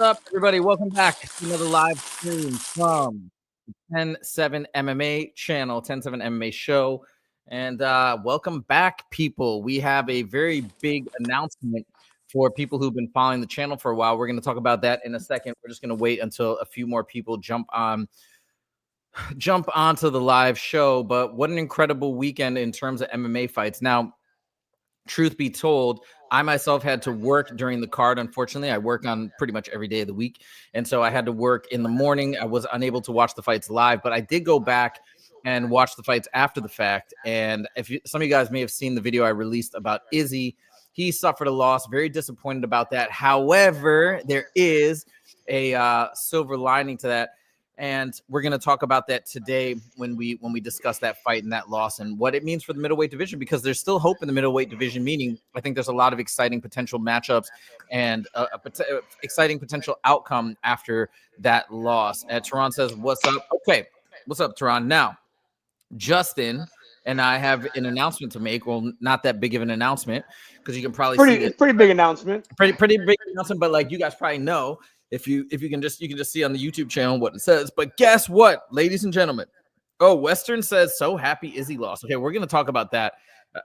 up, everybody? Welcome back to another live stream from the 10-7 MMA channel, 10-7 MMA show. And welcome back, people. We have a very big announcement for people who've been following the channel for a while. We're going to talk about that in a second. We're just going to wait until a few more people jump onto the live show. But what an incredible weekend in terms of MMA fights. Now, truth be told, I myself had to work during the card. Unfortunately, I work on pretty much every day of the week. And so I had to work in the morning. I was unable to watch the fights live, but I did go back and watch the fights after the fact. And some of you guys may have seen the video I released about Izzy. He suffered a loss. Very disappointed about that. However, there is a silver lining to that. And we're going to talk about that today when we discuss that fight and that loss and what it means for the middleweight division, because there's still hope in the middleweight division, meaning I think there's a lot of exciting potential matchups and exciting potential outcome after that loss. Tehran says, what's up? Okay, what's up, Tehran? Now, Justin and I have an announcement to make. Well, not that big of an announcement, because you can probably see it. Pretty big announcement. Pretty big announcement, but like you guys probably know. If you can just see on the YouTube channel what it says. But guess what, ladies and gentlemen? Oh, Western says, so happy Izzy lost. Okay, we're going to talk about that.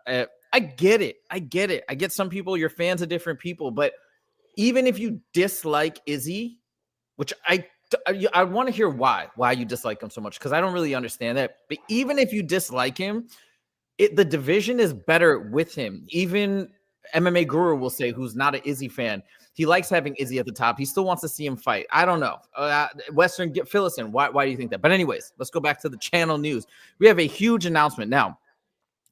I get it. I get some people, you're fans of different people. But even if you dislike Izzy, which I want to hear why you dislike him so much, because I don't really understand that. But even if you dislike him, the division is better with him. Even MMA Guru will say, who's not an Izzy fan, he likes having Izzy at the top. He still wants to see him fight. I don't know. Western, fill us in. Why do you think that? But anyways, let's go back to the channel news. We have a huge announcement. Now,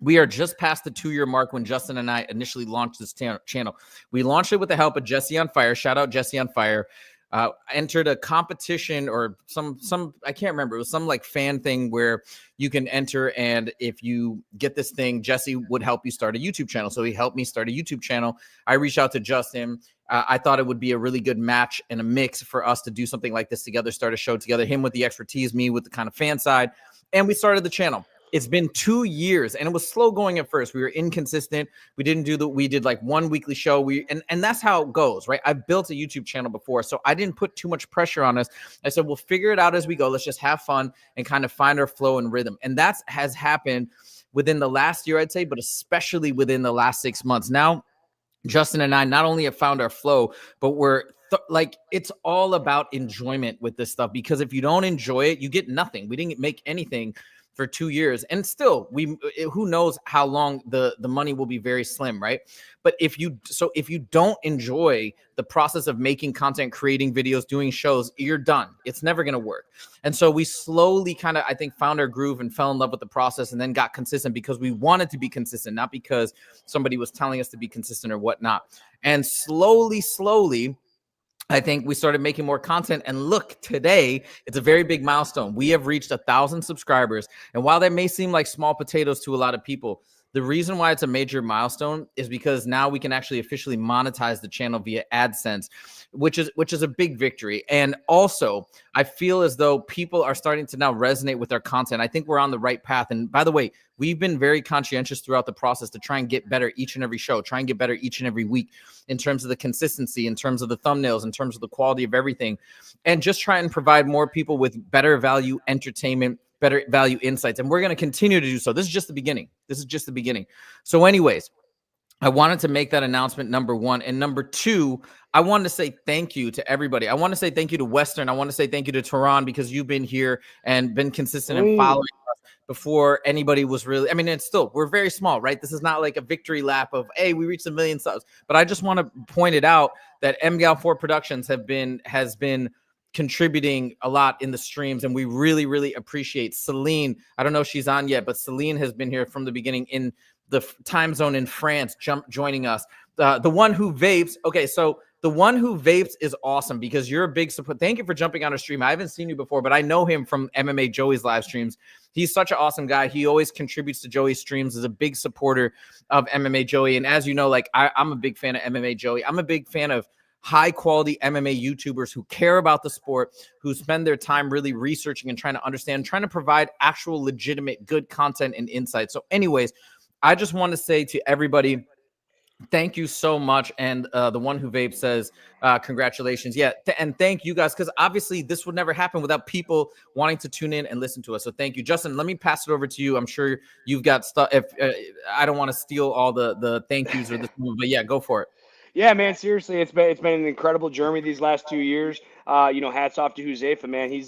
we are just past the 2-year mark when Justin and I initially launched this channel. We launched it with the help of Jesse on Fire. Shout out Jesse on Fire. Entered a competition or some I can't remember. It was some like fan thing where you can enter, and if you get this thing, Jesse would help you start a YouTube channel. So he helped me start a YouTube channel. I reached out to Justin. I thought it would be a really good match and a mix for us to do something like this together, start a show together, him with the expertise, me with the kind of fan side, and we started the channel. It's been 2 years, and it was slow going at first. We were inconsistent. We did like one weekly show. And that's how it goes, right? I've built a YouTube channel before, so I didn't put too much pressure on us. I said, we'll figure it out as we go. Let's just have fun and kind of find our flow and rhythm. And that has happened within the last year, I'd say, but especially within the last 6 months. Now, Justin and I not only have found our flow, but we're like, it's all about enjoyment with this stuff, because if you don't enjoy it, you get nothing. We didn't make anything for 2 years, and still who knows how long the money will be very slim, right? But if you don't enjoy the process of making content, creating videos, doing shows, you're done. It's never going to work. And so we slowly kind of, I think, found our groove and fell in love with the process, and then got consistent because we wanted to be consistent, not because somebody was telling us to be consistent or whatnot. And slowly I think we started making more content, and look, today it's a very big milestone. We have reached 1,000 subscribers, and while that may seem like small potatoes to a lot of people, the reason why it's a major milestone is because now we can actually officially monetize the channel via AdSense, which is a big victory. And also, I feel as though people are starting to now resonate with our content. I think we're on the right path. And by the way, we've been very conscientious throughout the process to try and get better each and every show, try and get better each and every week in terms of the consistency, in terms of the thumbnails, in terms of the quality of everything, and just try and provide more people with better value entertainment, better value insights. And we're going to continue to do so. This is just the beginning. So anyways, I wanted to make that announcement, number one. And number two, I wanted to say thank you to everybody. I want to say thank you to Western. I want to say thank you to Tehran, because you've been here and been consistent in following us before anybody was really, I mean, it's still, we're very small, right? This is not like a victory lap of, hey, we reached 1 million subs. But I just want to point it out that MGAL4 Productions has been contributing a lot in the streams, and we really appreciate Celine. I don't know if she's on yet, but Celine has been here from the beginning in the time zone in France, joining us. The one who vapes. Okay, so the one who vapes is awesome, because you're a big support. Thank you for jumping on a stream. I haven't seen you before, but I know him from MMA Joey's live streams. He's such an awesome guy. He always contributes to Joey's streams, is a big supporter of MMA Joey. And as you know, like I'm a big fan of MMA Joey. I'm a big fan of high quality MMA YouTubers who care about the sport, who spend their time really researching and trying to understand, trying to provide actual legitimate good content and insight. So anyways, I just want to say to everybody, Thank you so much. And the one who vapes says, congratulations. Yeah. And thank you guys, because obviously this would never happen without people wanting to tune in and listen to us. So thank you, Justin. Let me pass it over to you. I'm sure you've got stuff. If I don't want to steal all the thank yous or this, but yeah, go for it. Yeah, man. Seriously, it's been an incredible journey these last 2 years. Hats off to Huzefa, man. He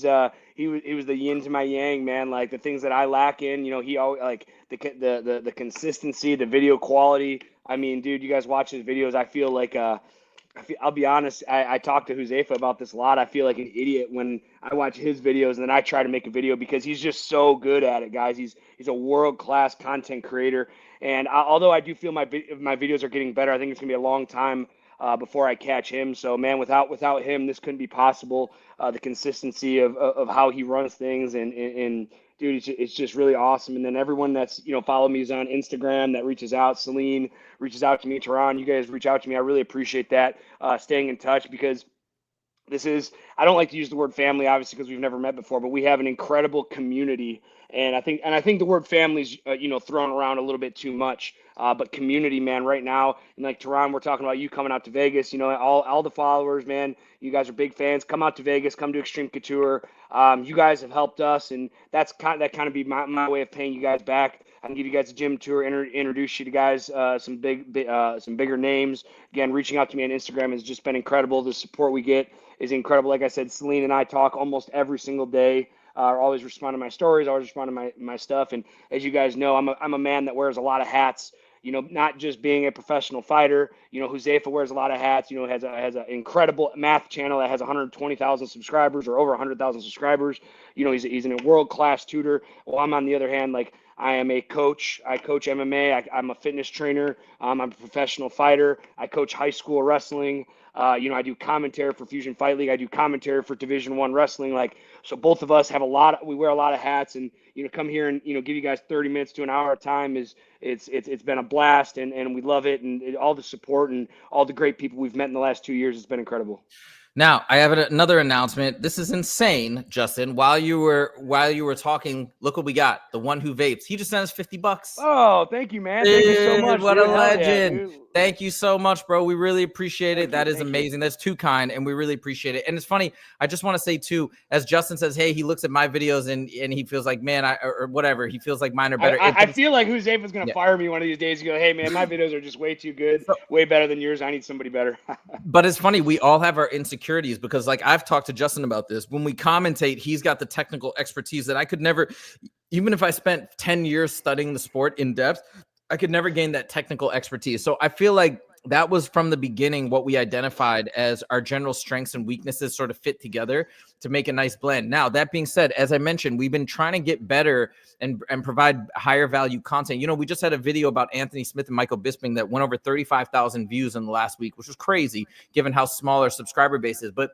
was the yin to my yang, man. Like the things that I lack in, he always like the consistency, the video quality. I mean, dude, you guys watch his videos. I feel like I'll be honest. I talk to Huzefa about this a lot. I feel like an idiot when I watch his videos and then I try to make a video because he's just so good at it, guys. He's a world class content creator. And although I do feel my videos are getting better, I think it's gonna be a long time before I catch him. So man, without him, this couldn't be possible. The consistency of how he runs things and dude, it's just really awesome. And then everyone that's follow me is on Instagram that reaches out. Celine reaches out to me. Tehran, you guys reach out to me. I really appreciate that. Staying in touch because I don't like to use the word family obviously because we've never met before, but we have an incredible community. And I think the word family's thrown around a little bit too much. But community, man, right now, and like Tehran, we're talking about you coming out to Vegas. All the followers, man, you guys are big fans. Come out to Vegas, come to Extreme Couture. You guys have helped us, and that kind of be my way of paying you guys back. I can give you guys a gym tour, introduce you to guys, some bigger names. Again, reaching out to me on Instagram has just been incredible. The support we get is incredible. Like I said, Celine and I talk almost every single day. Always respond to my stories, always respond to my stuff. And as you guys know, I'm a man that wears a lot of hats. Not just being a professional fighter. Huzefa wears a lot of hats. Has an incredible math channel that has 120,000 subscribers or over 100,000 subscribers. He's a world class tutor. Well, I'm on the other hand, like I am a coach. I coach MMA. I'm a fitness trainer. I'm a professional fighter. I coach high school wrestling. I do commentary for Fusion Fight League. I do commentary for Division I wrestling. Like, so both of us have we wear a lot of hats, and come here and give you guys 30 minutes to an hour of time it's been a blast, and we love it, and all the support and all the great people we've met in the last 2 years. It's been incredible. Now, I have another announcement. This is insane, Justin. While you were talking, look what we got. The one who vapes. He just sent us $50. Oh, thank you, man. Thank you so much. What dude. a legend. Yeah, thank you so much, bro. We really appreciate it. That is thank amazing. That's too kind, and we really appreciate it. And it's funny. I just want to say, too, as Justin says, hey, he looks at my videos and he feels like, man, or whatever. He feels like mine are better. I feel like Huzefa's going to fire me one of these days. You go, hey, man, my videos are just way too good, way better than yours. I need somebody better. But it's funny. We all have our insecurities because, like, I've talked to Justin about this. When we commentate, he's got the technical expertise that I could never, even if I spent 10 years studying the sport in depth, I could never gain that technical expertise. So I feel like that was from the beginning what we identified as our general strengths and weaknesses sort of fit together to make a nice blend. Now, that being said, as I mentioned, we've been trying to get better and provide higher value content. We just had a video about Anthony Smith and Michael Bisping that went over 35,000 views in the last week, which was crazy given how small our subscriber base is. But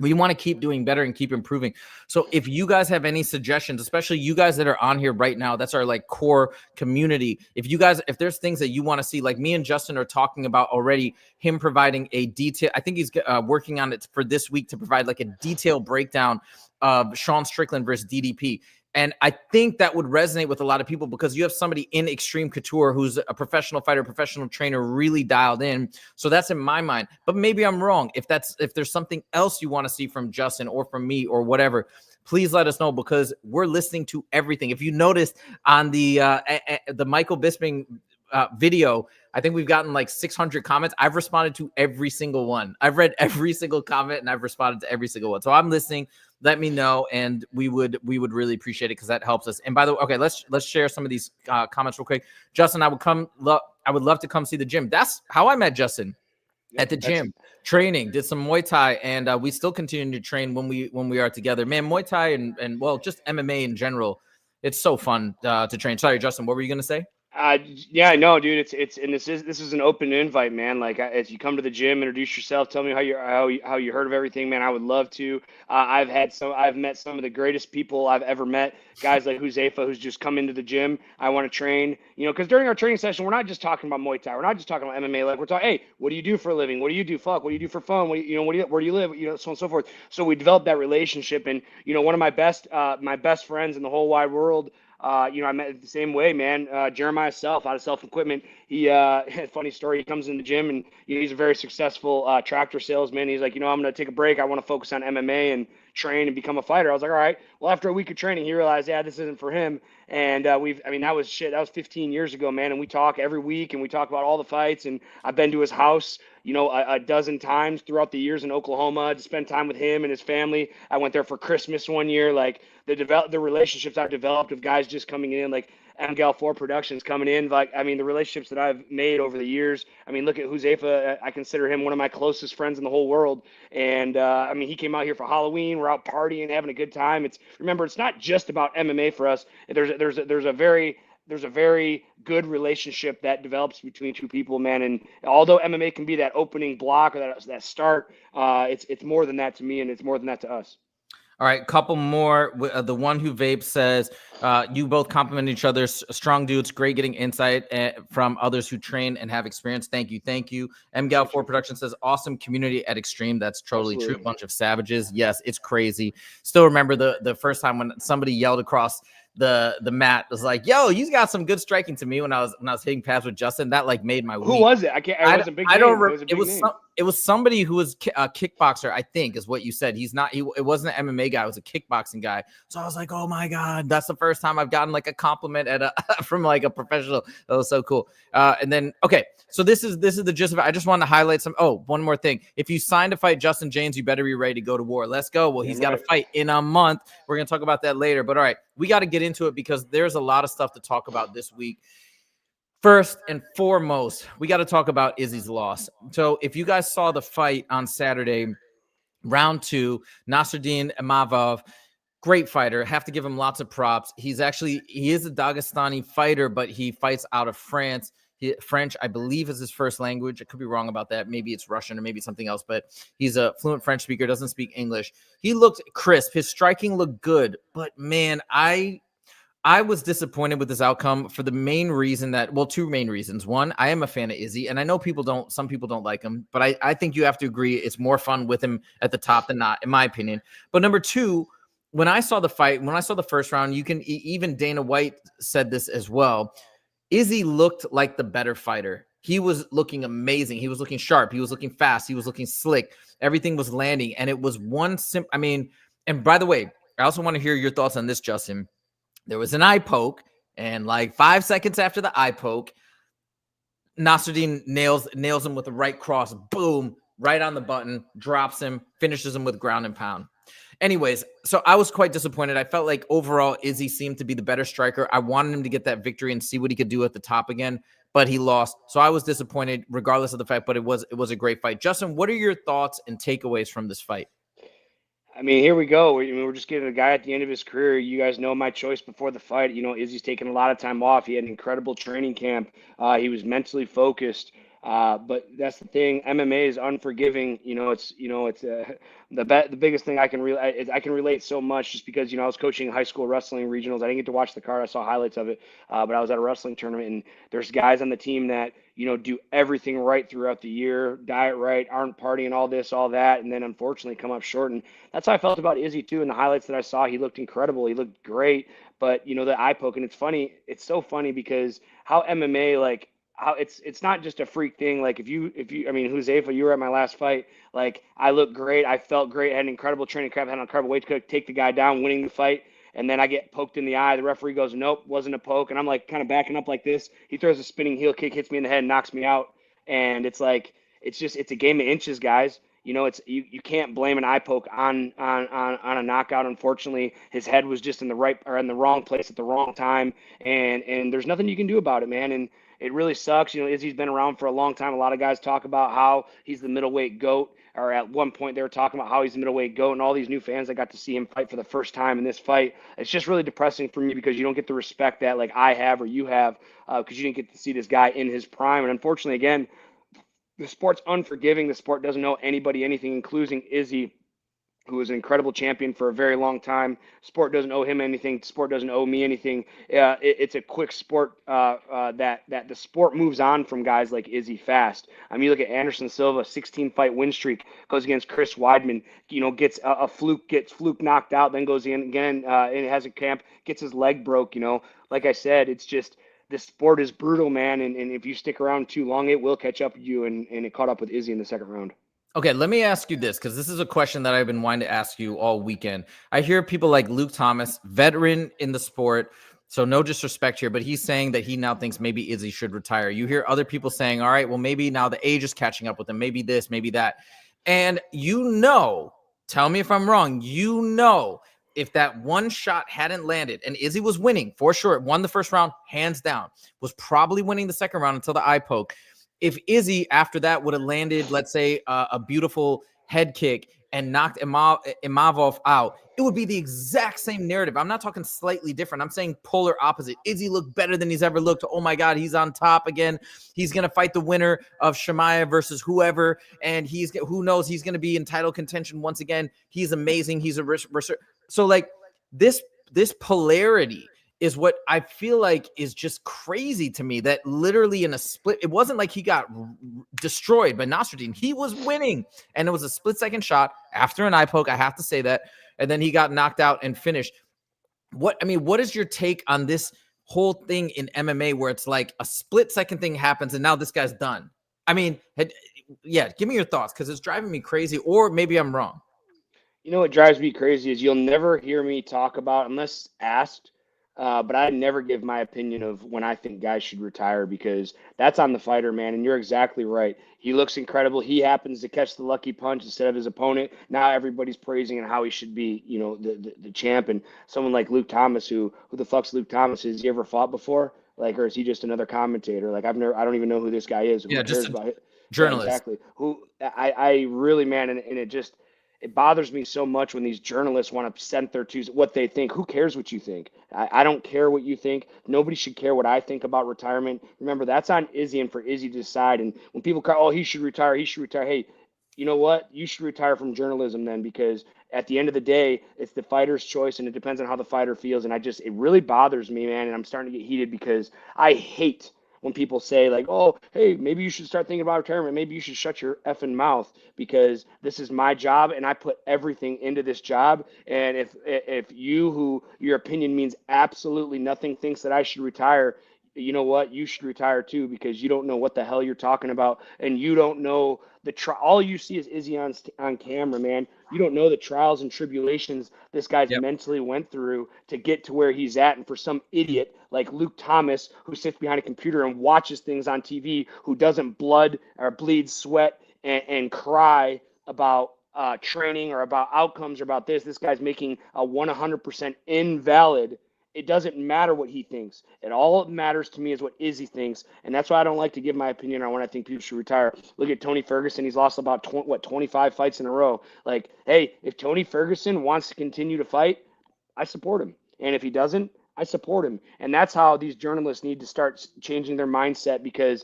we want to keep doing better and keep improving. So if you guys have any suggestions, especially you guys that are on here right now, that's our like core community. If there's things that you want to see, like me and Justin are talking about already, him providing a detail. I think he's working on it for this week to provide like a detailed breakdown of Sean Strickland versus DDP. And I think that would resonate with a lot of people because you have somebody in Extreme Couture who's a professional fighter, professional trainer, really dialed in. So that's in my mind. But maybe I'm wrong. If there's something else you want to see from Justin or from me or whatever, please let us know because we're listening to everything. If you noticed on the Michael Bisping video, I think we've gotten like 600 comments. I've responded to every single one. I've read every single comment and I've responded to every single one. So I'm listening. Let me know, and we would really appreciate it because that helps us. And by the way, okay, let's share some of these comments real quick. Justin, I would love to come see the gym. That's how I met Justin at the gym, training, did some Muay Thai, and we still continue to train when we are together. Man, Muay Thai and well, just MMA in general, it's so fun to train. Sorry, Justin, what were you gonna say? Yeah, no, dude, and this is an open invite, man. Like as you come to the gym, introduce yourself, tell me how you heard of everything, man. I would love to. I've met some of the greatest people I've ever met. Guys like Huzefa, who's just come into the gym. I want to train, because during our training session, we're not just talking about Muay Thai. We're not just talking about MMA. Like we're talking, hey, what do you do for a living? What do you do? What do you do for fun? Where do you live? So on and so forth. So we developed that relationship, and one of my best friends in the whole wide world. I met the same way, man. Jeremiah Self out of Self Equipment. He funny story. He comes in the gym and he's a very successful tractor salesman. He's like, I'm going to take a break. I want to focus on MMA and train and become a fighter. I was like, all right. Well, after a week of training, he realized, yeah, this isn't for him. And that was shit. That was 15 years ago, man. And we talk every week and we talk about all the fights. And I've been to his house, a dozen times throughout the years in Oklahoma to spend time with him and his family. I went there for Christmas one year. Like the relationships I've developed with guys just coming in, like MGAL4 Productions coming in. Like, the relationships that I've made over the years. Look at Huzefa. I consider him one of my closest friends in the whole world. And he came out here for Halloween. We're out partying, having a good time. Remember, it's not just about MMA for us. There's a very good relationship that develops between two people, man. And although MMA can be that opening block or that start, it's more than that to me, and it's more than that to us. All right, couple more. The one who vapes says, you both compliment each other. Strong dudes, great getting insight from others who train and have experience. Thank you. MGAL4 Production says, awesome community at Extreme. That's totally true. A bunch of savages. Yes, it's crazy. Still remember the first time when somebody yelled across the mat, was like, yo, you got some good striking to me when I was hitting pads with Justin. That like made my week. Who was it? It was somebody who was a kickboxer, I think, is what you said. It wasn't an MMA guy, it was a kickboxing guy. So I was like, oh my God, that's the first time I've gotten like a compliment from like a professional. That was so cool. And then, okay, so this is the gist of it. I just wanted to highlight one more thing. If you sign to fight Justin James, you better be ready to go to war. Let's go. Well, he's got to fight in a month. We're going to talk about that later. But all right, we got to get into it because there's a lot of stuff to talk about this week. First and foremost, we got to talk about Izzy's loss. So if you guys saw the fight on Saturday, round 2, Nasruddin Imavov, great fighter. Have to give him lots of props. He is a Dagestani fighter, but he fights out of France. French, I believe, is his first language. I could be wrong about that. Maybe it's Russian or maybe something else, but he's a fluent French speaker, doesn't speak English. He looked crisp. His striking looked good, but man, I was disappointed with this outcome for the main reason two main reasons. One, I am a fan of Izzy, and I know some people don't like him, but I think you have to agree it's more fun with him at the top than not, in my opinion. But number two, when I saw the fight, when I saw the first round, even Dana White said this as well. Izzy looked like the better fighter. He was looking amazing. He was looking sharp. He was looking fast. He was looking slick. Everything was landing, and it was and by the way, I also want to hear your thoughts on this, Justin. There was an eye poke, and like 5 seconds after the eye poke, Nasruddin nails him with the right cross. Boom, right on the button, drops him, finishes him with ground and pound. Anyways, so I was quite disappointed. I felt like overall Izzy seemed to be the better striker. I wanted him to get that victory and see what he could do at the top again, but he lost. So I was disappointed regardless of the fact, but it was a great fight. Justin, what are your thoughts and takeaways from this fight? Here we go. We're just getting a guy at the end of his career. You guys know my choice before the fight. Izzy's taken a lot of time off. He had an incredible training camp. He was mentally focused. But that's the thing. MMA is unforgiving. The biggest thing I can relate so much just because I was coaching high school wrestling regionals. I didn't get to watch the card. I saw highlights of it, but I was at a wrestling tournament, and there's guys on the team that do everything right throughout the year, diet right, aren't partying, all this, all that, and then unfortunately come up short. And that's how I felt about Izzy too. In the highlights that I saw, he looked incredible. He looked great, but the eye poke, and it's funny. It's so funny because how MMA how it's not just a freak thing. Like Huzefa, you were at my last fight. Like I looked great, I felt great, had an incredible training camp, had an incredible weight to take the guy down, winning the fight, and then I get poked in the eye. The referee goes, nope, wasn't a poke, and I'm like kind of backing up like this. He throws a spinning heel kick, hits me in the head, and knocks me out. And it's like it's a game of inches, guys. You can't blame an eye poke on a knockout. Unfortunately, his head was just in the wrong place at the wrong time, and there's nothing you can do about it, man. And it really sucks. Izzy's been around for a long time. A lot of guys talk about how he's the middleweight GOAT, or at one point they were talking about how he's the middleweight GOAT, and all these new fans that got to see him fight for the first time in this fight. It's just really depressing for me because you don't get the respect that like I have or you have because you didn't get to see this guy in his prime. And unfortunately, again, the sport's unforgiving. The sport doesn't know anybody anything, including Izzy. who was an incredible champion for a very long time. Sport doesn't owe him anything. Sport doesn't owe me anything. It's a quick sport that the sport moves on from guys like Izzy fast. I mean, you look at Anderson Silva, 16 fight win streak, goes against Chris Weidman, gets gets fluke knocked out, then goes in again and has a camp, gets his leg broke. Like I said, it's just, this sport is brutal, man. And if you stick around too long, it will catch up with you. And it caught up with Izzy in the second round. Okay, let me ask you this, because this is a question that I've been wanting to ask you all weekend. I hear people like Luke Thomas, veteran in the sport, so no disrespect here, but he's saying that he now thinks maybe Izzy should retire. You hear other people saying, all right, well, maybe now the age is catching up with him, maybe this, maybe that. And tell me if I'm wrong, if that one shot hadn't landed and Izzy was winning, for sure, won the first round, hands down, was probably winning the second round until the eye poke. If Izzy after that would have landed, let's say, a beautiful head kick and knocked Imavov out, it would be the exact same narrative. I'm not talking slightly different. I'm saying polar opposite. Izzy looked better than he's ever looked. Oh my God, he's on top again. He's going to fight the winner of Shemaya versus whoever, and who knows, he's going to be in title contention once again. He's amazing. He's a so like this polarity is what I feel like is just crazy to me, that literally in a split, it wasn't like he got destroyed by Nasruddin. He was winning, and it was a split-second shot after an eye poke, I have to say that, and then he got knocked out and finished. What is your take on this whole thing in MMA where it's like a split-second thing happens and now this guy's done? I mean, give me your thoughts, because it's driving me crazy, or maybe I'm wrong. You know what drives me crazy is you'll never hear me talk about, unless asked, but I never give my opinion of when I think guys should retire, because that's on the fighter, man. And you're exactly right. He looks incredible. He happens to catch the lucky punch instead of his opponent. Now everybody's praising and how he should be, the champ. And someone like Luke Thomas, who the fuck's Luke Thomas? Has he ever fought before? Like, or is he just another commentator? Like, I don't even know who this guy is. Yeah, just a journalist. Yeah, exactly. Who I really, man, and it bothers me so much when these journalists want to censor what they think. Who cares what you think? I don't care what you think. Nobody should care what I think about retirement. Remember, that's on Izzy and for Izzy to decide. And when people call, oh, he should retire. Hey, you know what? You should retire from journalism then, because at the end of the day, it's the fighter's choice and it depends on how the fighter feels. And it really bothers me, man. And I'm starting to get heated because I hate when people say like, oh, hey, maybe you should start thinking about retirement. Maybe you should shut your effing mouth, because this is my job and I put everything into this job. And if who your opinion means absolutely nothing, thinks that I should retire, you know what? You should retire too, because you don't know what the hell you're talking about, and you don't know all you see is Izzy on camera, man. You don't know the trials and tribulations this guy's mentally went through to get to where he's at. And for some idiot like Luke Thomas, who sits behind a computer and watches things on TV, who doesn't bleed sweat and cry about training or about outcomes or about this guy's making a 100% invalid. It doesn't matter what he thinks. It all matters to me is what Izzy thinks. And that's why I don't like to give my opinion on when I think people should retire. Look at Tony Ferguson. He's lost about 25 fights in a row. Like, hey, if Tony Ferguson wants to continue to fight, I support him. And if he doesn't, I support him. And that's how these journalists need to start changing their mindset, because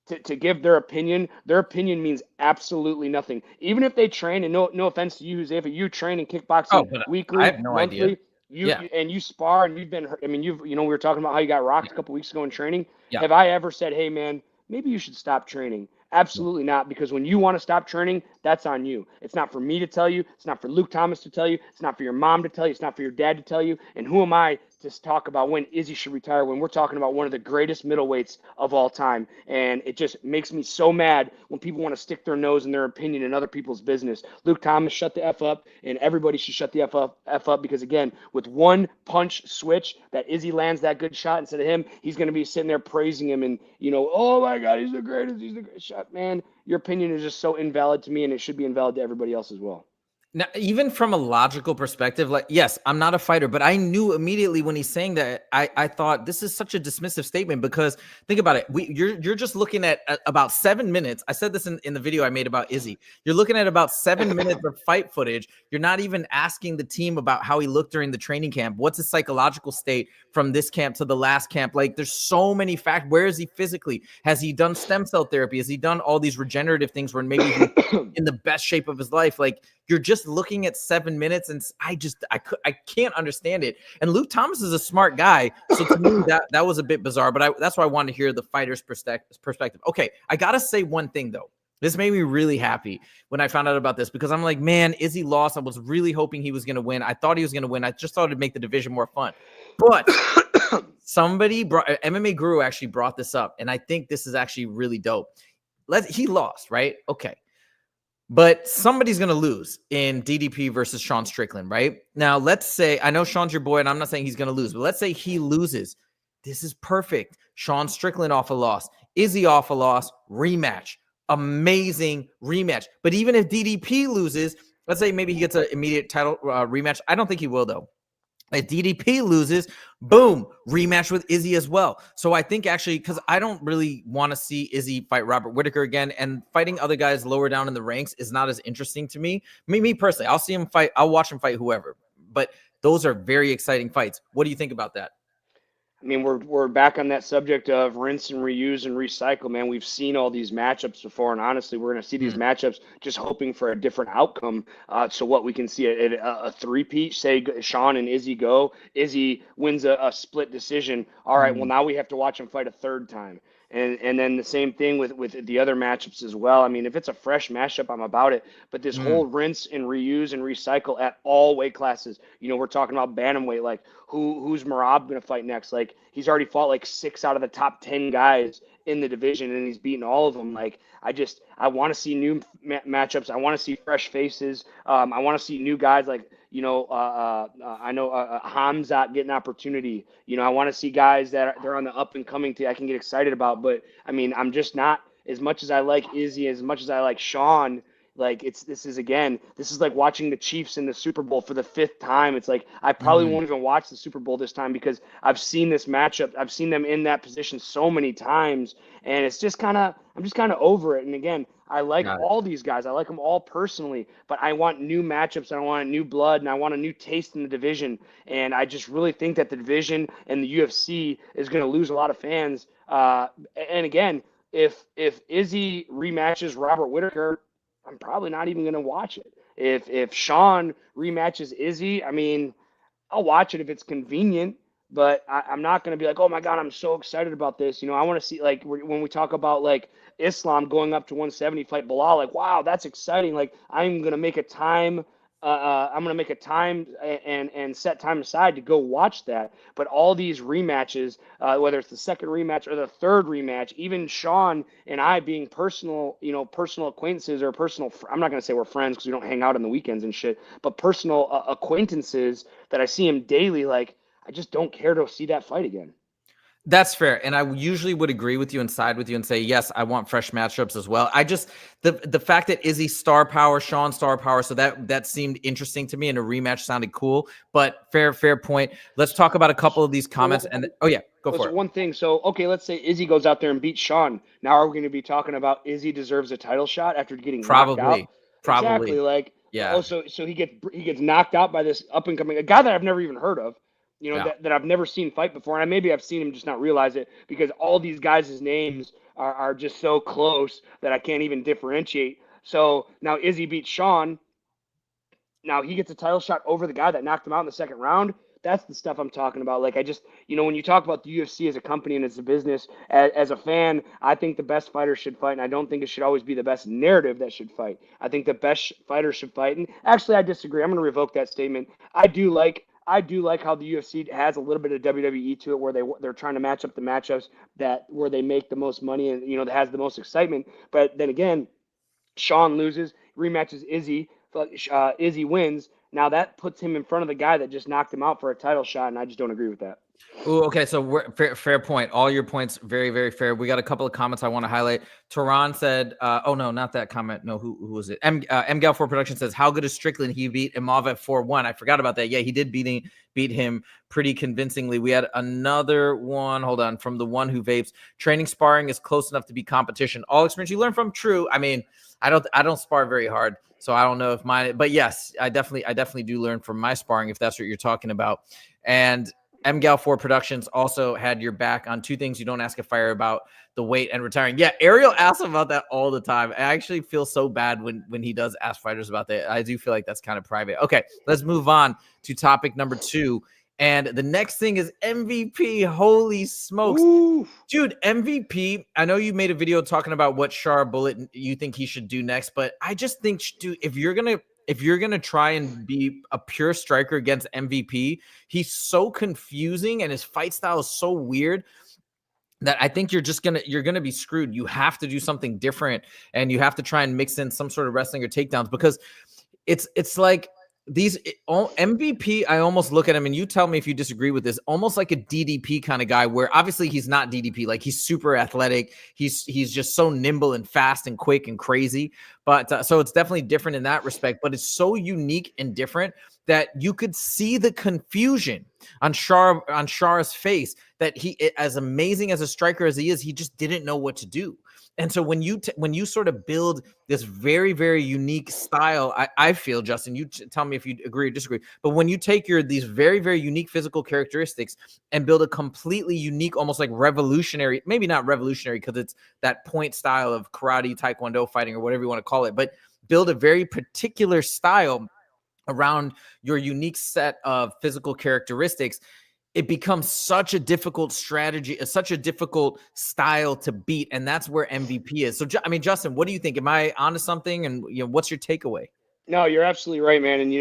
to give their opinion means absolutely nothing. Even if they train, and no offense to you, Jose, if you train in kickboxing weekly, I have no monthly, idea. You spar and you've been hurt. I mean, we were talking about how you got rocked a couple weeks ago in training. Yeah. Have I ever said, hey, man, maybe you should stop training? Absolutely not, because when you want to stop training, that's on you. It's not for me to tell you. It's not for Luke Thomas to tell you. It's not for your mom to tell you. It's not for your dad to tell you. And who am I to talk about when Izzy should retire, when we're talking about one of the greatest middleweights of all time? And it just makes me so mad when people want to stick their nose in their opinion in other people's business. Luke Thomas, shut the F up, and everybody should shut the F up, because, again, with one punch switch that Izzy lands that good shot instead of him, he's going to be sitting there praising him and, oh, my God, he's the greatest shot. Man, your opinion is just so invalid to me, and it should be invalid to everybody else as well. Now, even from a logical perspective, like, yes, I'm not a fighter, but I knew immediately when he's saying that, I thought this is such a dismissive statement, because think about it. You're just looking at about 7 minutes. I said this in the video I made about Izzy. You're looking at about 7 minutes of fight footage. You're not even asking the team about how he looked during the training camp. What's his psychological state from this camp to the last camp? Like, there's so many facts. Where is he physically? Has he done stem cell therapy? Has he done all these regenerative things where maybe he's in the best shape of his life? Like, you're just looking at 7 minutes, and I can't understand it. And Luke Thomas is a smart guy, so to me that was a bit bizarre. But that's why I wanted to hear the fighter's perspective. Okay, I gotta say one thing though. This made me really happy when I found out about this, because I'm like, man, Izzy lost. I was really hoping he was going to win. I thought he was going to win. I just thought it'd make the division more fun. But MMA Guru actually brought this up, and I think this is actually really dope. He lost, right? Okay. But somebody's going to lose in DDP versus Sean Strickland, right? Now, let's say, I know Sean's your boy, and I'm not saying he's going to lose, but let's say he loses. This is perfect. Sean Strickland off a loss. Izzy off a loss. Rematch. Amazing rematch. But even if DDP loses, let's say maybe he gets an immediate title rematch. I don't think he will, though. If DDP loses, boom, rematch with Izzy as well. So I think actually, because I don't really want to see Izzy fight Robert Whittaker again, and fighting other guys lower down in the ranks is not as interesting to me. Me personally, I'll see him fight. I'll watch him fight whoever. But those are very exciting fights. What do you think about that? I mean, we're back on that subject of rinse and reuse and recycle, man. We've seen all these matchups before, and honestly, we're going to see these matchups just hoping for a different outcome. So what we can see a three-peat, say Sean and Izzy go. Izzy wins a split decision. All right, well, now we have to watch him fight a third time. And then the same thing with the other matchups as well. I mean, if it's a fresh matchup, I'm about it. But this whole rinse and reuse and recycle at all weight classes, you know, we're talking about bantamweight. Like, who's Merab going to fight next? Like, he's already fought like 6 out of the top 10 guys in the division, and he's beaten all of them. Like, I want to see new matchups. I want to see fresh faces. I want to see new guys like, you know, I know Hamzat get an opportunity. You know, I want to see guys they're on the up and coming I can get excited about. But I mean, I'm just not, as much as I like Izzy, as much as I like Sean. Like, this is like watching the Chiefs in the Super Bowl for the 5th time. It's like I probably won't even watch the Super Bowl this time, because I've seen this matchup. I've seen them in that position so many times, and it's just I'm just kind of over it. And again, I like all these guys. I like them all personally, but I want new matchups, and I want new blood, and I want a new taste in the division. And I just really think that the division and the UFC is going to lose a lot of fans. And again, if Izzy rematches Robert Whittaker, I'm probably not even going to watch it. If Sean rematches Izzy, I mean, I'll watch it if it's convenient, but I'm not going to be like, oh my God, I'm so excited about this. You know, I want to see, like, when we talk about like Islam going up to 170 fight Bilal, like, wow, that's exciting. Like, I'm going to make a time. I'm going to make a time and set time aside to go watch that. But all these rematches, whether it's the second rematch or the third rematch, even Sean and I being personal acquaintances, or I'm not going to say we're friends because we don't hang out on the weekends and shit, but personal acquaintances that I see him daily, like, I just don't care to see that fight again. That's fair. And I usually would agree with you and side with you and say, yes, I want fresh matchups as well. I just, the fact that Izzy star power, Sean star power, so that seemed interesting to me, and a rematch sounded cool. But fair point. Let's talk about a couple of these comments. And go for it. One thing. So, okay, let's say Izzy goes out there and beats Sean. Now are we going to be talking about Izzy deserves a title shot after getting knocked out? Exactly. Like, yeah. So he gets knocked out by this up and coming, a guy that I've never even heard of. You know, that I've never seen fight before. And maybe I've seen him just not realize it, because all these guys' names are just so close that I can't even differentiate. So now Izzy beats Sean. Now he gets a title shot over the guy that knocked him out in the second round. That's the stuff I'm talking about. Like, I just, you know, when you talk about the UFC as a company and as a business, as a fan, I think the best fighters should fight, and I don't think it should always be the best narrative that should fight. I think the best fighters should fight. And actually, I disagree. I'm going to revoke that statement. I do like how the UFC has a little bit of WWE to it, where they're trying to match up the matchups where they make the most money, and, you know, that has the most excitement. But then again, Sean loses, rematches Izzy, Izzy wins. Now that puts him in front of the guy that just knocked him out for a title shot, and I just don't agree with that. Ooh, okay, so fair point. All your points, very, very fair. We got a couple of comments I want to highlight. Tehran said, oh no, not that comment. No, who was it? Gal4 Production says, how good is Strickland? He beat Imavov at 4-1. I forgot about that. Yeah, he did beat him pretty convincingly. We had another one. Hold on, from the one who vapes. Training sparring is close enough to be competition. All experience you learn from. True. I mean, I don't spar very hard, so I don't know if mine. But yes, I definitely do learn from my sparring, if that's what you're talking about. And MGAL4 Productions also had your back on two things you don't ask a fighter about: the weight and retiring. Yeah, Ariel asks about that all the time. I actually feel so bad when he does ask fighters about that. I do feel like that's kind of private. Okay, let's move on to topic number 2. And the next thing is MVP. Holy smokes. Ooh. Dude, MVP, I know you made a video talking about what Shara Bullet you think he should do next, but I just think, dude, if you're gonna try and be a pure striker against MVP, he's so confusing and his fight style is so weird that I think you're gonna be screwed. You have to do something different, and you have to try and mix in some sort of wrestling or takedowns, because it's like these MVP. I almost look at him, and you tell me if you disagree with this. Almost like a DDP kind of guy, where obviously he's not DDP. Like, he's super athletic. He's just so nimble and fast and quick and crazy. But so it's definitely different in that respect. But it's so unique and different that you could see the confusion on Shara's face, that he, as amazing as a striker as he is, he just didn't know what to do. And so when you sort of build this very, very unique style, I feel, Justin, you tell me if you agree or disagree, but when you take these very, very unique physical characteristics and build a completely unique, almost like revolutionary, maybe not revolutionary because it's that point style of karate, taekwondo fighting, or whatever you want to call it, but build a very particular style around your unique set of physical characteristics, it becomes such a difficult strategy, such a difficult style to beat. And that's where MVP is. So, I mean, Justin, what do you think? Am I onto something? And what's your takeaway? No, you're absolutely right, man. And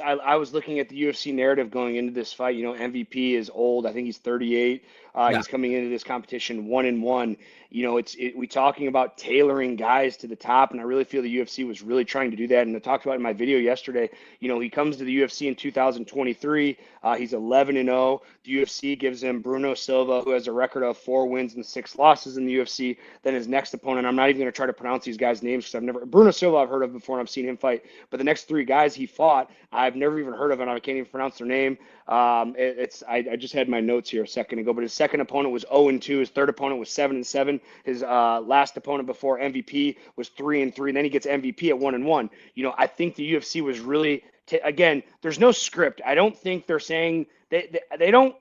I was looking at the UFC narrative going into this fight. MVP is old. I think he's 38. Yeah. He's coming into this competition 1-1. We talking about tailoring guys to the top, and I really feel the UFC was really trying to do that. And I talked about it in my video yesterday. He comes to the UFC in 2023. He's 11-0. The UFC gives him Bruno Silva, who has a record of 4 wins and 6 losses in the UFC. Then his next opponent, I'm not even going to try to pronounce these guys' names because Bruno Silva I've heard of before and I've seen him fight. But the next 3 guys he fought, I've never even heard of, and I can't even pronounce their name. I just had my notes here a second ago, but his second opponent was 0-2. His third opponent was 7-7. His last opponent before MVP was 3-3. Then he gets MVP at 1-1. I think the UFC was really again. There's no script. I don't think they're saying they don't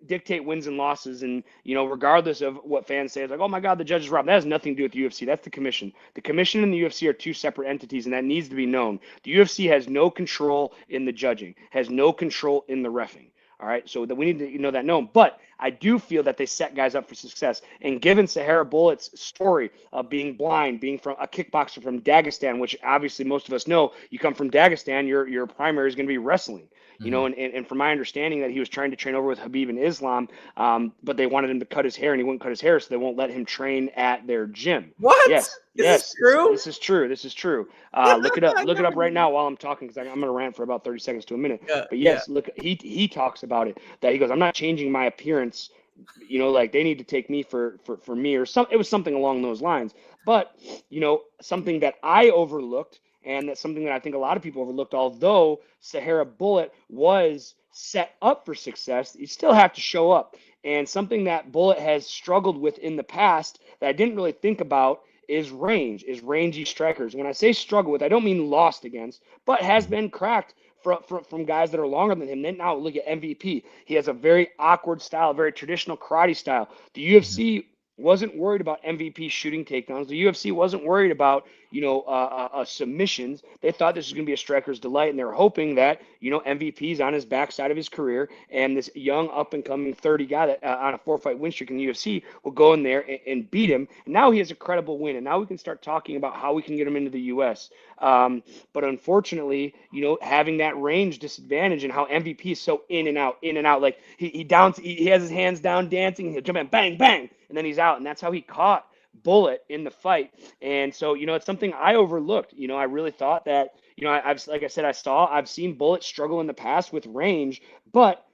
dictate wins and losses, and regardless of what fans say, it's like, oh my God, the judges robbed. That has nothing to do with the UFC. That's the commission. The commission and the UFC are 2 separate entities, and that needs to be known. The UFC has no control in the judging, has no control in the reffing. All right, so that we need to that known. But I do feel that they set guys up for success. And given Sahara Bullet's story of being blind, being from a kickboxer from Dagestan, which obviously most of us know, you come from Dagestan, your primary is going to be wrestling. And from my understanding that he was trying to train over with Habib in Islam, but they wanted him to cut his hair, and he wouldn't cut his hair, so they won't let him train at their gym. What? Yes. This true? This is true. This is true. Look it up. Look it up right now while I'm talking, because I'm going to rant for about 30 seconds to a minute. Yeah, but yes, look, he talks about it, that he goes, I'm not changing my appearance. Like they need to take me for me, or it was something along those lines. But something that I overlooked, and that's something that I think a lot of people overlooked, although Sahara Bullet was set up for success, you still have to show up. And something that Bullet has struggled with in the past that I didn't really think about is rangy strikers. When I say struggle with, I don't mean lost against, but has been cracked from guys that are longer than him. Then now look at MVP. He has a very awkward style, very traditional karate style. The UFC wasn't worried about MVP shooting takedowns. The UFC wasn't worried about submissions. They thought this was going to be a striker's delight, and they were hoping that MVP's on his backside of his career, and this young up and coming 30 guy that on a 4-fight win streak in the UFC will go in there and beat him. And now he has a credible win, and now we can start talking about how we can get him into the US. But unfortunately, having that range disadvantage, and how MVP is so in and out, like he has his hands down dancing, he'll jump in, bang, bang, and then he's out, and that's how he caught Bullet in the fight. And so it's something I overlooked. I really thought that I've seen Bullet struggle in the past with range, but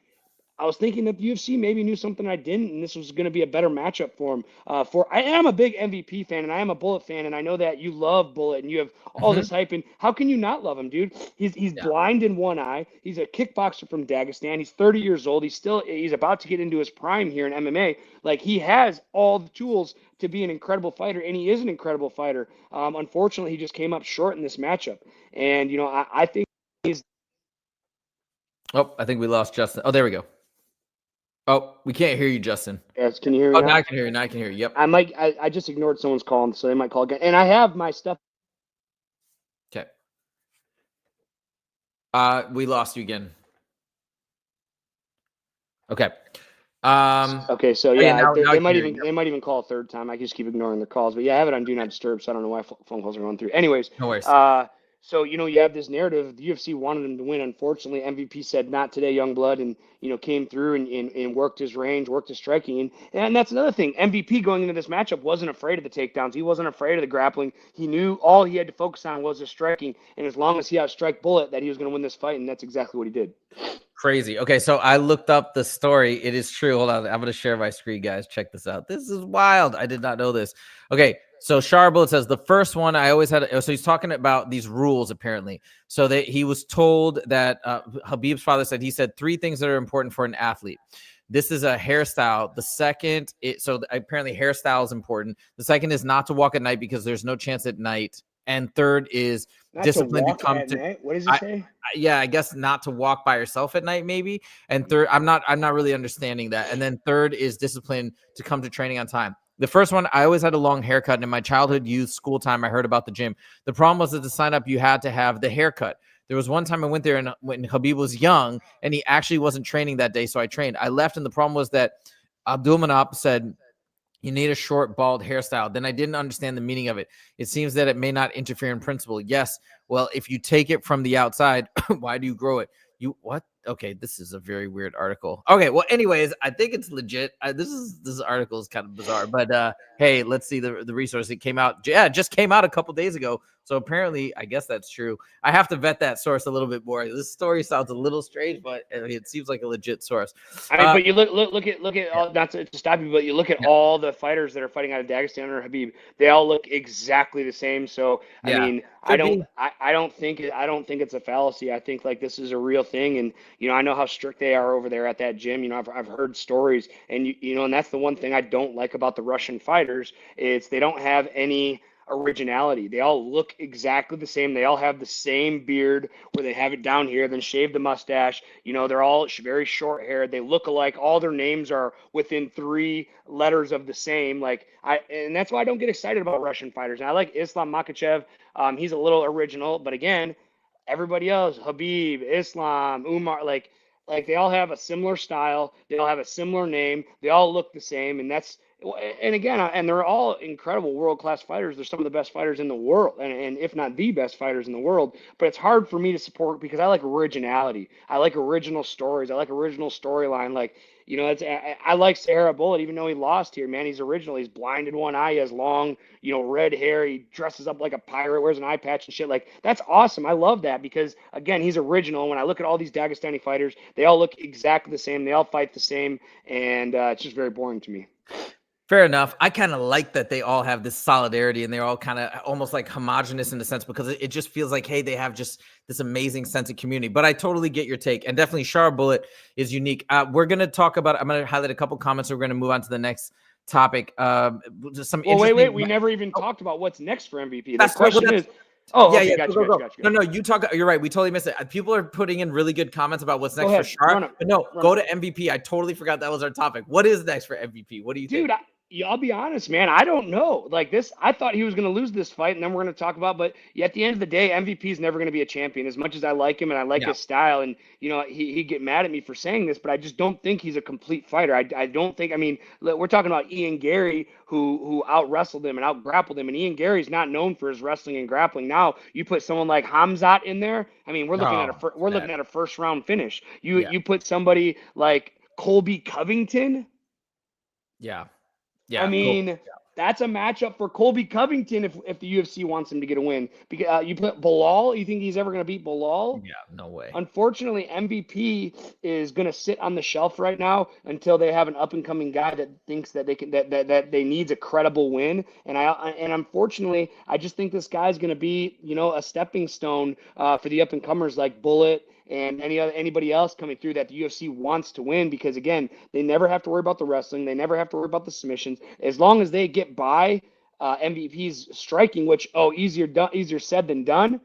I was thinking that the UFC maybe knew something I didn't, and this was going to be a better matchup for him. I am a big MVP fan, and I am a Bullet fan, and I know that you love Bullet, and you have all this hype. And how can you not love him, dude? He's blind in one eye. He's a kickboxer from Dagestan. He's 30 years old. He's about to get into his prime here in MMA. Like, he has all the tools to be an incredible fighter, and he is an incredible fighter. Unfortunately, he just came up short in this matchup, and I think he's. Oh, I think we lost Justin. Oh, there we go. Oh, we can't hear you, Justin. Yes, can you hear me Oh, now now? I can hear you. Now I can hear you. Yep. I just ignored someone's call, so they might call again. And I have my stuff. Okay. We lost you again. Okay. Okay, so Oh, yeah, yeah, now I they can might hear you. even they might even call a third time. I just keep ignoring their calls, but yeah, I have it on Do Not Disturb, so I don't know why phone calls are going through. Anyways, No worries. so you have this narrative. The UFC wanted him to win. Unfortunately, MVP said not today, young blood, and came through and worked his range, worked his striking, and that's another thing. MVP going into this matchup wasn't afraid of the takedowns. He wasn't afraid of the grappling. He knew all he had to focus on was his striking, and as long as he outstrike Bullet, that he was going to win this fight, and that's exactly what he did. Crazy. Okay, so I looked up the story. It is true. Hold on. I'm going to share my screen, guys. Check this out. This is wild. I did not know this. Okay, so Shara Bullet says the first one I always had. So he's talking about these rules, apparently. So that he was told that Habib's father said, he said 3 things that are important for an athlete. This is a hairstyle. The second, so apparently hairstyle is important. The second is not to walk at night because there's no chance at night. And third is Not discipline to to walk come at to. night. What does he say? Yeah, I guess not to walk by yourself at night, maybe. And third, I'm not really understanding that. And then third is discipline to come to training on time. The first one, I always had a long haircut. And in my childhood, youth, school time, I heard about the gym. The problem was that to sign up, you had to have the haircut. There was one time I went there and when Habib was young and he actually wasn't training that day. So I trained. I left. And the problem was that Abdulmanap said, you need a short, bald hairstyle. Then I didn't understand the meaning of it. It seems that it may not interfere in principle. Yes. Well, if you take it from the outside, why do you grow it? You what? Okay, this is a very weird article. Okay, well, anyways, I think it's legit. This article is kind of bizarre, but hey, let's see the resource. It came out. Yeah, it just came out a couple days ago. So apparently, I guess that's true. I have to vet that source a little bit more. This story sounds a little strange, but it seems like a legit source. I mean, but you look at Yeah, all, not to stop you, but you look at yeah, all the fighters that are fighting out of Dagestan or Habib. They all look exactly the same. So I yeah. mean, Could be. I don't think it's a fallacy. I think like this is a real thing, and I know how strict they are over there at that gym. I've heard stories, and and that's the one thing I don't like about the Russian fighters is they don't have any originality. They all look exactly the same. They all have the same beard where they have it down here, then shave the mustache. They're all very short haired. They look alike. All their names are within 3 letters of the same. And that's why I don't get excited about Russian fighters. And I like Islam Makhachev. He's a little original, but again, everybody else, Habib, Islam, Umar, like they all have a similar style. They all have a similar name. They all look the same, and again, and they're all incredible world-class fighters. They're some of the best fighters in the world, and if not the best fighters in the world. But it's hard for me to support because I like originality. I like original stories. I like original storyline. I like Sarah Bullet, even though he lost here. Man, he's original. He's blind in one eye. He has long, red hair. He dresses up like a pirate, wears an eye patch and shit. Like that's awesome. I love that because again, he's original. When I look at all these Dagestani fighters, they all look exactly the same. They all fight the same, and it's just very boring to me. Fair enough. I kind of like that they all have this solidarity and they're all kind of almost like homogenous in a sense because it just feels like, hey, they have just this amazing sense of community. But I totally get your take. And definitely Shara Bullet is unique. We're going to talk about, I'm going to highlight a couple comments. We're going to move on to the next topic. Just some interesting. Wait. We never even talked about what's next for MVP. The That's question is, yeah. Gotcha. No, you talk. You're right. We totally missed it. People are putting in really good comments about what's next Go ahead. for Shara. But no, go to MVP. I totally forgot that was our topic. What is next for MVP? What do you think? Dude, I'll be honest, man. I don't know. Like this, I thought he was going to lose this fight, and then we're going to talk about. But at the end of the day, MVP is never going to be a champion. As much as I like him and I like his style, and he get mad at me for saying this, but I just don't think he's a complete fighter. I don't think. I mean, we're talking about Ian Gary, who out wrestled him and out grappled him, and Ian Gary's not known for his wrestling and grappling. Now you put someone like Hamzat in there. I mean, we're looking at a first round finish. You put somebody like Colby Covington. Yeah. I mean, that's a matchup for Colby Covington if the UFC wants him to get a win. Because you put Bilal, you think he's ever going to beat Bilal? Yeah, no way. Unfortunately, MVP is going to sit on the shelf right now until they have an up and coming guy that thinks that they can that they needs a credible win. And unfortunately, I just think this guy's going to be a stepping stone for the up and comers like Bullet and anybody else coming through that the UFC wants to win, because again, they never have to worry about the wrestling, they never have to worry about the submissions, as long as they get by MVP's striking, which easier said than done.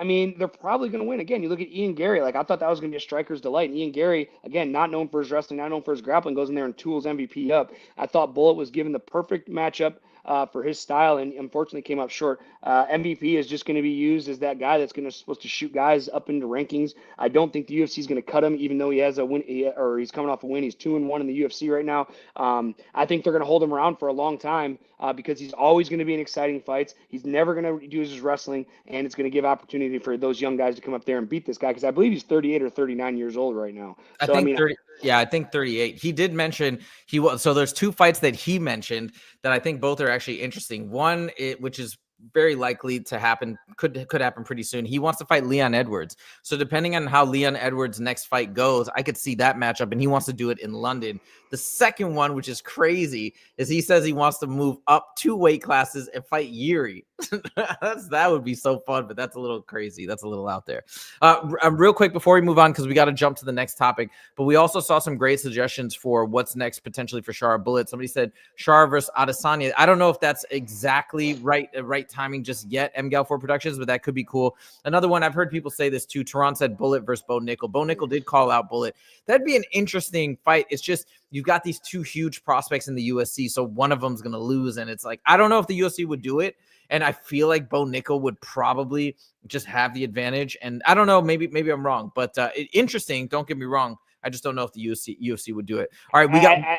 I mean, they're probably going to win. Again, you look at Ian Gary. Like, I thought that was going to be a striker's delight. And Ian Gary, again, not known for his wrestling, not known for his grappling, goes in there and tools MVP up. I thought Bullet was given the perfect matchup for his style, and unfortunately came up short. MVP is just going to be used as that guy that's going to supposed to shoot guys up into rankings. I don't think the UFC is going to cut him, even though he has a win, or he's coming off a win. He's 2-1 in the UFC right now. I think they're going to hold him around for a long time because he's always going to be in exciting fights. He's never going to use his wrestling, and it's going to give opportunity for those young guys to come up there and beat this guy, because I believe he's 38 or 39 years old right now. So I think 30. Yeah, I think 38. He did mention he was. So there's two fights that he mentioned that I think both are actually interesting. One, which is very likely to happen, could happen pretty soon. He wants to fight Leon Edwards. So depending on how Leon Edwards' next fight goes, I could see that matchup, and he wants to do it in London. The second one, which is crazy, is he says he wants to move up 2 weight classes and fight Yuri. That would be so fun, but that's a little crazy. That's a little out there. Real quick before we move on, because we got to jump to the next topic, but we also saw some great suggestions for what's next potentially for Shara Bullet. Somebody said Shara versus Adesanya. I don't know if that's exactly right timing just yet, MGAL4 Productions, but that could be cool. Another one, I've heard people say this too. Tehran said Bullet versus Bo Nickel. Bo Nickel did call out Bullet. That'd be an interesting fight. It's just you've got these two huge prospects in the USC, so one of them's going to lose, and it's like, I don't know if the UFC would do it, and I feel like Bo Nickel would probably just have the advantage, and I don't know, maybe I'm wrong, but interesting, don't get me wrong. I just don't know if the UFC would do it. All right,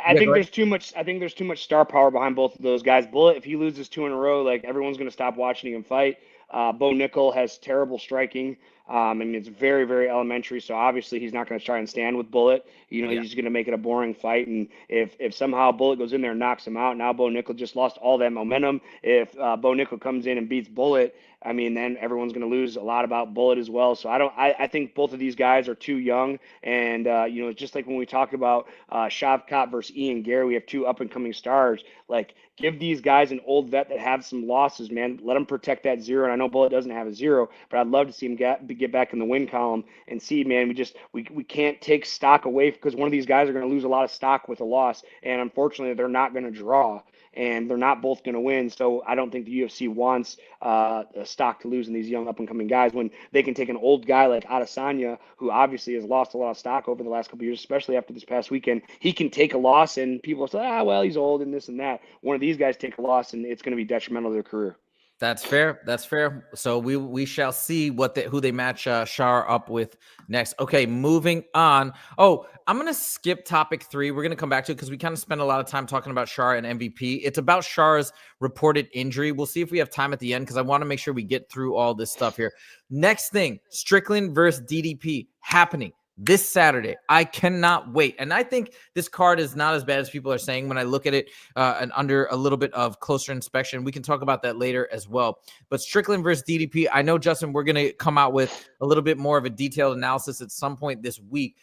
I think there's too much. I think there's too much star power behind both of those guys. Bullet, if he loses 2 in a row, like everyone's going to stop watching him fight. Bo Nickel has terrible striking. I mean, it's very, very elementary. So obviously, he's not going to try and stand with Bullet. He's going to make it a boring fight. And if somehow Bullet goes in there and knocks him out, now Bo Nickel just lost all that momentum. If Bo Nickel comes in and beats Bullet, I mean, then everyone's going to lose a lot about Bullet as well. So I think both of these guys are too young. And, it's just like when we talk about Shavkat versus Ian Gary, we have 2 up and coming stars. Like, give these guys an old vet that have some losses, man. Let them protect that 0. And I know Bullet doesn't have a 0, but I'd love to see him get back in the win column and see, man, we can't take stock away, because one of these guys are going to lose a lot of stock with a loss. And unfortunately, they're not going to draw, and they're not both going to win. So I don't think the UFC wants a stock to lose in these young up-and-coming guys when they can take an old guy like Adesanya, who obviously has lost a lot of stock over the last couple of years, especially after this past weekend. He can take a loss, and people say, well, he's old and this and that. One of these guys take a loss, and it's going to be detrimental to their career. That's fair. That's fair. So we shall see who they match Shara up with next. Okay, moving on. Oh, I'm gonna skip topic 3. We're gonna come back to it because we kind of spent a lot of time talking about Shara and MVP. It's about Shara's reported injury. We'll see if we have time at the end because I want to make sure we get through all this stuff here. Next thing, Strickland versus DDP happening this Saturday. I cannot wait. And I think this card is not as bad as people are saying when I look at it and under a little bit of closer inspection. We can talk about that later as well. But Strickland versus DDP, I know, Justin, we're going to come out with a little bit more of a detailed analysis at some point this week.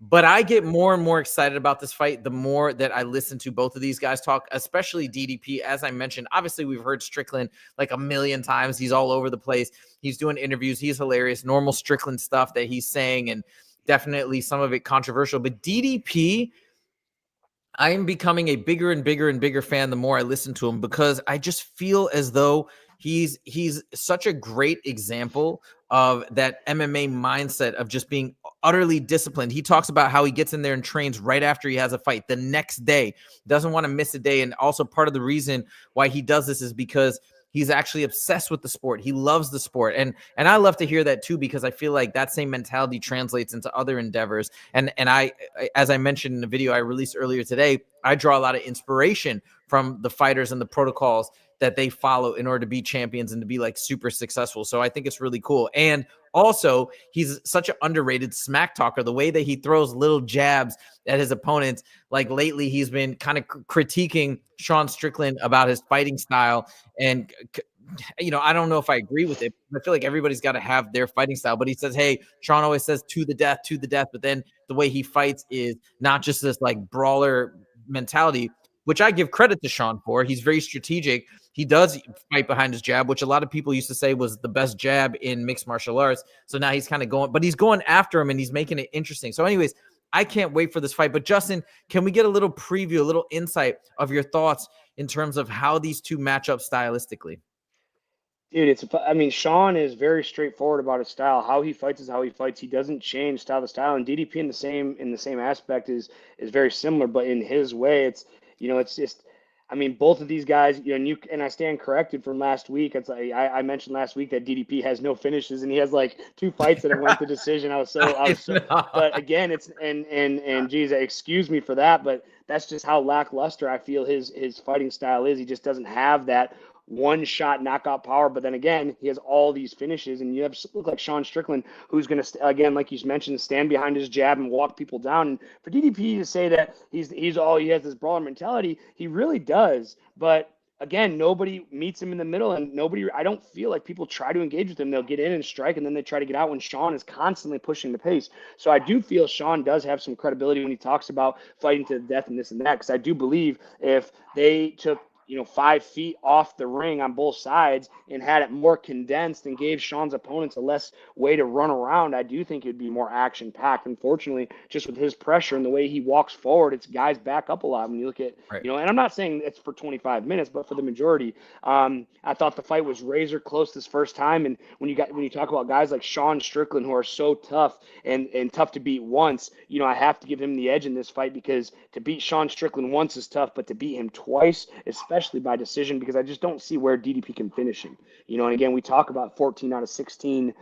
But I get more and more excited about this fight the more that I listen to both of these guys talk, especially DDP. As I mentioned, obviously we've heard Strickland like a million times. He's all over the place. He's doing interviews. He's hilarious. Normal Strickland stuff that he's saying, and definitely some of it controversial. But DDP, I am becoming a bigger and bigger and bigger fan the more I listen to him, because I just feel as though he's such a great example of that MMA mindset of just being utterly disciplined. He talks about how he gets in there and trains right after he has a fight the next day, doesn't want to miss a day. And also part of the reason why he does this is because he's actually obsessed with the sport. He loves the sport. And I love to hear that too, because I feel like that same mentality translates into other endeavors. And I, as I mentioned in the video I released earlier today, I draw a lot of inspiration from the fighters and the protocols that they follow in order to be champions and to be like super successful. So I think it's really cool. And also, he's such an underrated smack talker. The way that he throws little jabs at his opponents, like lately he's been kind of critiquing Sean Strickland about his fighting style. And, I don't know if I agree with it. I feel like everybody's got to have their fighting style. But he says, hey, Sean always says to the death. But then the way he fights is not just this like brawler mentality, which I give credit to Sean for. He's very strategic. He does fight behind his jab, which a lot of people used to say was the best jab in mixed martial arts. So now he's kind of going, but he's going after him and he's making it interesting. So anyways, I can't wait for this fight. But Justin, can we get a little preview, a little insight of your thoughts in terms of how these two match up stylistically? Dude, I mean, Sean is very straightforward about his style. How he fights is how he fights. He doesn't change style to style. And DDP in the same aspect is very similar, but in his way, it's just, I mean, both of these guys, and I stand corrected from last week. It's like I mentioned last week that DDP has no finishes, and he has like two fights that have went to decision. I was so, but again, and geez, excuse me for that, but that's just how lackluster I feel his fighting style is. He just doesn't have that one shot knockout power. But then again, he has all these finishes, and you have look like Sean Strickland, who's going to again, like you mentioned, stand behind his jab and walk people down. And for DDP to say that he has this brawler mentality, he really does. But again, nobody meets him in the middle, and I don't feel like people try to engage with him. They'll get in and strike, and then they try to get out when Sean is constantly pushing the pace. So I do feel Sean does have some credibility when he talks about fighting to the death and this and that, because I do believe if they took 5 feet off the ring on both sides and had it more condensed and gave Sean's opponents a less way to run around, I do think it'd be more action packed. Unfortunately, just with his pressure and the way he walks forward, it's guys back up a lot. When you look at, Right. and I'm not saying it's for 25 minutes, but for the majority, I thought the fight was razor close this first time. And when you talk about guys like Sean Strickland, who are so tough and tough to beat once, I have to give him the edge in this fight, because to beat Sean Strickland once is tough, but to beat him twice, especially by decision, because I just don't see where DDP can finish him. And again, we talk about 14 out of 16,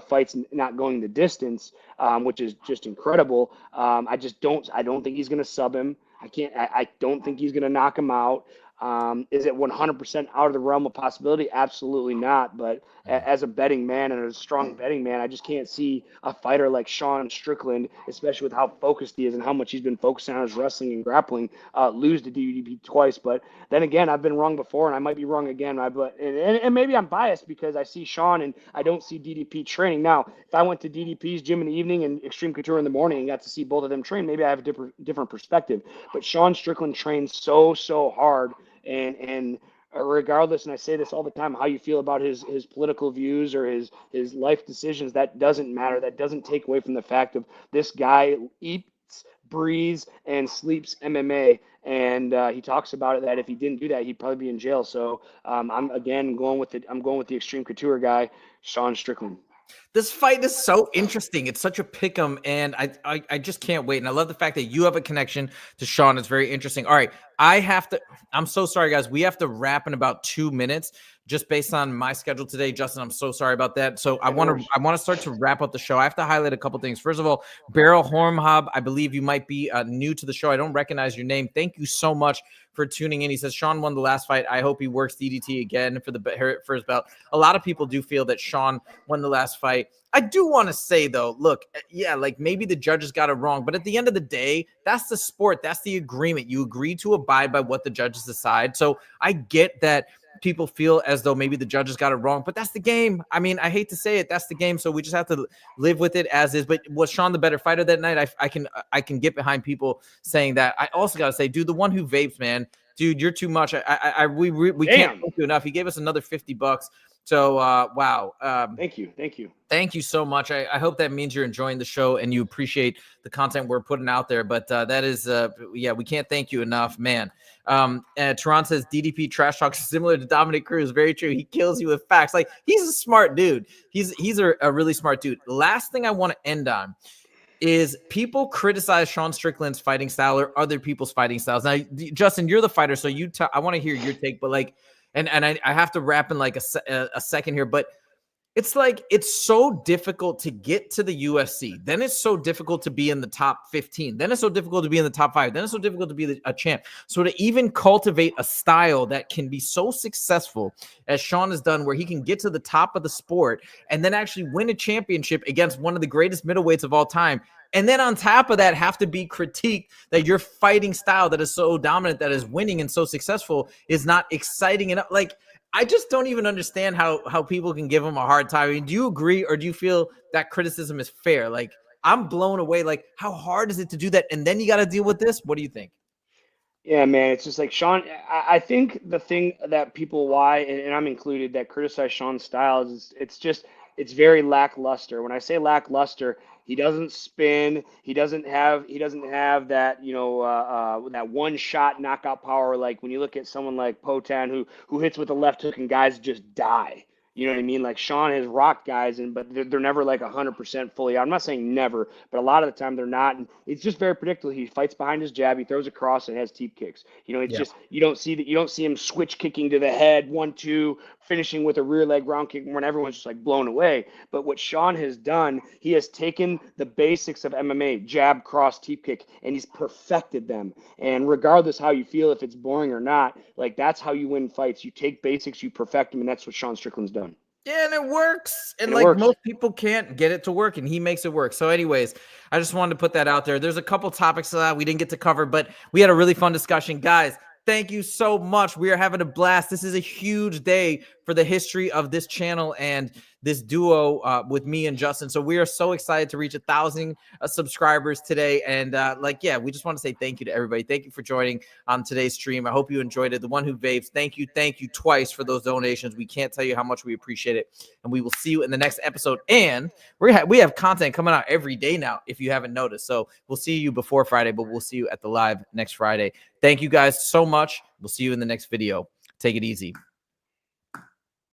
fights not going the distance, which is just incredible. I don't think he's going to sub him. I don't think he's going to knock him out. Is it 100% out of the realm of possibility? Absolutely not. But as a betting man and a strong betting man, I just can't see a fighter like Sean Strickland, especially with how focused he is and how much he's been focusing on his wrestling and grappling, lose to DDP twice. But then again, I've been wrong before, and I might be wrong again. And maybe I'm biased because I see Sean and I don't see DDP training. Now, if I went to DDP's gym in the evening and Extreme Couture in the morning and got to see both of them train, maybe I have a different perspective. But Sean Strickland trains so hard. And regardless, and I say this all the time, how you feel about his political views or his life decisions, that doesn't matter. That doesn't take away from the fact of this guy eats, breathes, and sleeps MMA. And he talks about it that if he didn't do that, he'd probably be in jail. So I'm going with the Extreme Couture guy, Sean Strickland. This fight is so interesting. It's such a pick'em, and I just can't wait. And I love the fact that you have a connection to Sean. It's very interesting. All right, I'm so sorry, guys. We have to wrap in about 2 minutes, just based on my schedule today. Justin, I'm so sorry about that. So I want to start to wrap up the show. I have to highlight a couple things. First of all, Beryl Hornhob, I believe you might be new to the show. I don't recognize your name. Thank you so much for tuning in. He says Sean won the last fight. I hope he works DDT again for his belt. A lot of people do feel that Sean won the last fight. I do want to say, though, look, yeah, like maybe the judges got it wrong, but at the end of the day, that's the sport. That's the agreement. You agree to abide by what the judges decide. So I get that people feel as though maybe the judges got it wrong, but that's the game. I mean, I hate to say it, that's the game. So we just have to live with it as is. But was Sean the better fighter that night? I can get behind people saying that. I also got to say, dude, the one who vapes, man, dude, you're too much. We can't thank you enough. He gave us another $50. So, wow. Thank you. Thank you so much. I hope that means you're enjoying the show and you appreciate the content we're putting out there. But that is, we can't thank you enough, man. Tehran says DDP trash talk is similar to Dominic Cruz. Very true. He kills you with facts. Like, he's a smart dude. He's a really smart dude. Last thing I want to end on is people criticize Sean Strickland's fighting style or other people's fighting styles. Now, Justin, you're the fighter, so I want to hear your take. But like, and I have to wrap in like a second here, but it's like it's so difficult to get to the UFC. Then it's so difficult to be in the top 15. Then it's so difficult to be in the top 5. Then it's so difficult to be a champ. So to even cultivate a style that can be so successful as Sean has done, where he can get to the top of the sport and then actually win a championship against one of the greatest middleweights of all time, and then on top of that have to be critiqued that your fighting style that is so dominant, that is winning and so successful, is not exciting enough. Like, I just don't even understand how people can give him a hard time. I mean, do you agree, or do you feel that criticism is fair? Like, I'm blown away. Like, how hard is it to do that? And then you got to deal with this. What do you think? Yeah, man, it's just like Sean. I think the thing that people and I'm included, that criticize Sean's style is it's very lackluster. When I say lackluster, He doesn't spin. He doesn't have that, that one shot knockout power. Like when you look at someone like Potan who hits with a left hook and guys just die. You know what I mean? Like Sean has rocked guys, but they're never like 100% fully out. I'm not saying never, but a lot of the time they're not. And it's just very predictable. He fights behind his jab, he throws across, and has teep kicks. It's just you don't see him switch kicking to the head, 1-2, finishing with a rear leg round kick when everyone's just like blown away. But what Sean has done, he has taken the basics of MMA, jab, cross, teep kick, and he's perfected them. And regardless how you feel, if it's boring or not, like that's how you win fights. You take basics, you perfect them, and that's what Sean Strickland's done. Yeah, and it works. And it like works. Most people can't get it to work, and he makes it work. So anyways, I just wanted to put that out there. There's a couple topics that we didn't get to cover, but we had a really fun discussion. Guys, thank you so much. We are having a blast. This is a huge day for the history of this channel and this duo with me and Justin. So we are so excited to reach 1,000 subscribers today. And we just want to say thank you to everybody. Thank you for joining on today's stream. I hope you enjoyed it. The one who vaves, thank you twice for those donations. We can't tell you how much we appreciate it. And we will see you in the next episode. And we have content coming out every day now, if you haven't noticed. So we'll see you before Friday, but we'll see you at the live next Friday. Thank you guys so much. We'll see you in the next video. Take it easy.